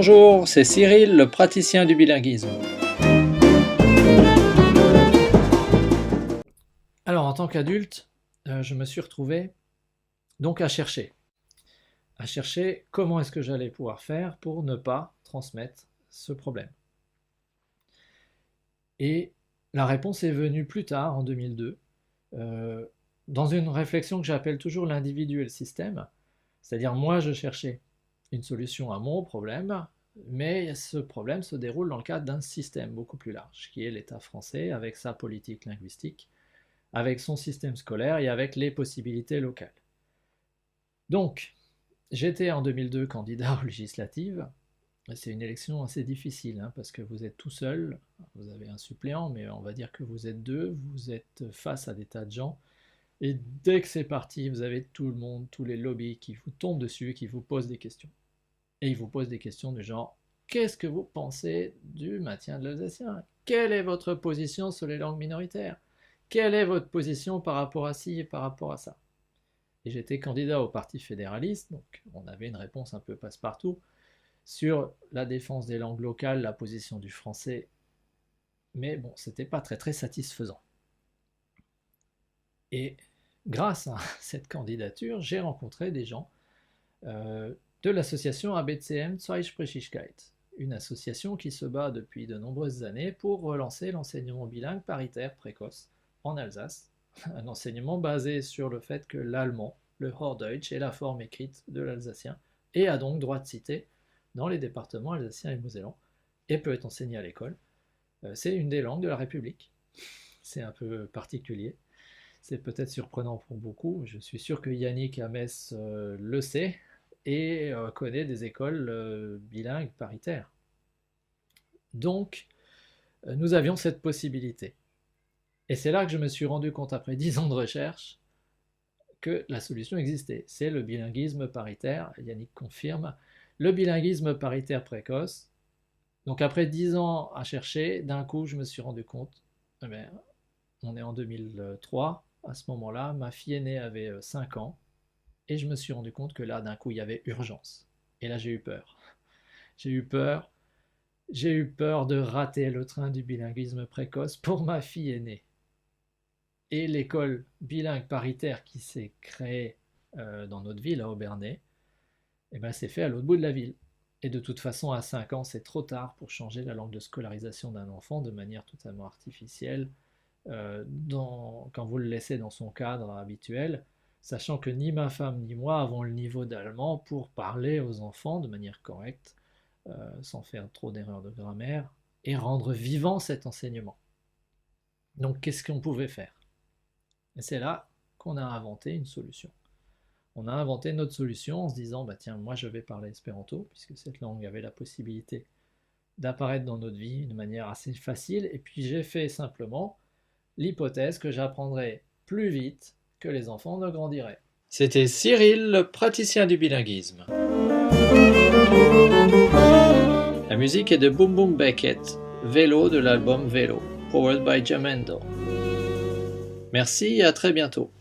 Bonjour, c'est Cyril, le praticien du bilinguisme. Alors, en tant qu'adulte, je me suis retrouvé donc à chercher comment est-ce que j'allais pouvoir faire pour ne pas transmettre ce problème. Et la réponse est venue plus tard, en 2002, dans une réflexion que j'appelle toujours l'individuel système, c'est-à-dire moi je cherchais une solution à mon problème, mais ce problème se déroule dans le cadre d'un système beaucoup plus large, qui est l'État français, avec sa politique linguistique, avec son système scolaire et avec les possibilités locales. Donc, j'étais en 2002 candidat aux législatives. C'est une élection assez difficile, parce que vous êtes tout seul, vous avez un suppléant, mais on va dire que vous êtes deux, vous êtes face à des tas de gens, et dès que c'est parti, vous avez tout le monde, tous les lobbies qui vous tombent dessus, qui vous posent des questions. Et ils vous posent des questions du genre « Qu'est-ce que vous pensez du maintien de l'alsacien? Quelle est votre position sur les langues minoritaires? Quelle est votre position par rapport à ci et par rapport à ça ?» Et j'étais candidat au Parti fédéraliste, donc on avait une réponse un peu passe-partout sur la défense des langues locales, la position du français, mais bon, c'était pas très satisfaisant. Et grâce à cette candidature, j'ai rencontré des gens de l'association ABCM Zweisprachigkeit, une association qui se bat depuis de nombreuses années pour relancer l'enseignement bilingue paritaire précoce en Alsace, un enseignement basé sur le fait que l'allemand, le Hochdeutsch, est la forme écrite de l'alsacien et a donc droit de citer dans les départements alsaciens et mosellans et peut être enseigné à l'école. C'est une des langues de la République. C'est un peu particulier. C'est peut-être surprenant pour beaucoup. Je suis sûr que Yannick à Metz le sait et connaît des écoles bilingues paritaires. Donc, nous avions cette possibilité. Et c'est là que je me suis rendu compte, après 10 ans de recherche, que la solution existait. C'est le bilinguisme paritaire, Yannick confirme, le bilinguisme paritaire précoce. Donc après 10 ans à chercher, d'un coup je me suis rendu compte, on est en 2003, à ce moment-là, ma fille aînée avait 5 ans, et je me suis rendu compte que là, d'un coup, il y avait urgence. Et là, j'ai eu peur. J'ai eu peur de rater le train du bilinguisme précoce pour ma fille aînée. Et l'école bilingue paritaire qui s'est créée dans notre ville, à Obernai, c'est fait à l'autre bout de la ville. Et de toute façon, à 5 ans, c'est trop tard pour changer la langue de scolarisation d'un enfant de manière totalement artificielle, quand vous le laissez dans son cadre habituel, sachant que ni ma femme ni moi avons le niveau d'allemand pour parler aux enfants de manière correcte, sans faire trop d'erreurs de grammaire, et rendre vivant cet enseignement. Donc qu'est-ce qu'on pouvait faire? Et c'est là qu'on a inventé une solution. On a inventé notre solution en se disant, tiens, moi je vais parler espéranto, puisque cette langue avait la possibilité d'apparaître dans notre vie de manière assez facile, et puis j'ai fait simplement l'hypothèse que j'apprendrais plus vite que les enfants ne grandiraient. C'était Cyril, le praticien du bilinguisme. La musique est de Boom Boom Beckett, Vélo de l'album Vélo, powered by Jamendo. Merci et à très bientôt.